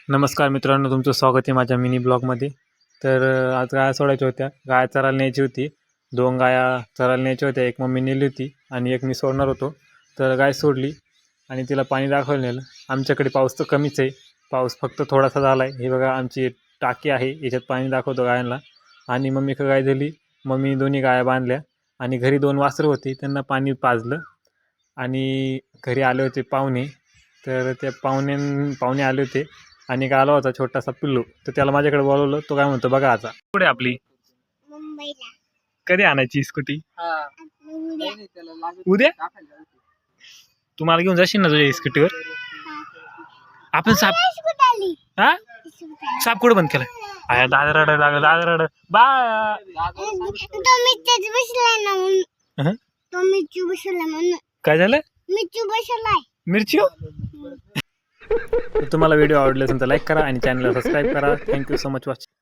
नमस्कार मित्रांनो, तुमचं स्वागत आहे माझ्या मिनी ब्लॉगमध्ये. तर आज गाया सोडायच्या होत्या. गाया चरायला न्यायची होती. 2 गाया चरायला न्यायच्या होत्या. एक मम्मी नेली होती आणि एक मी सोडणार होतो. तर गाय सोडली आणि तिला पाणी दाखवायला नेलं. आमच्याकडे पाऊस तर कमीच आहे. पाऊस फक्त थोडासा झाला आहे. हे बघा आमची टाकी आहे, याच्यात पाणी दाखवतो गायांना. आणि मम्मी का गाय दिली. मम्मी दोन्ही गाया बांधल्या आणि घरी 2 वासरं होती, त्यांना पाणी पाजलं. आणि घरी आले होते पाहुणे. तर त्या पाहुणे आले होते आणि एक आला होता छोटासा पिल्लू. तर त्याला माझ्याकडे बोलवलं. तो काय म्हणतो बघा आता. कुठे आपली मुंबईला कधी आणायची स्कूटी? उद्या उद्या तुम्हाला घेऊन जाशील ना तुझ्या स्कूटीवर? आपण साप कुठाली हा साप कुठं बंद केलाय? आया दादा रडायला लागला. दादा रड बा तो मिरची बसलाय ना म्हणून. हं? तो मिरची बसलाय म्हणून. काय झालं? मिरची बसलाय. मिरची हो? तर तुम्हाला व्हिडिओ आवडला असेल तर लाईक करा आणि चॅनलला सबस्क्राईब करा. Thank you so much watching.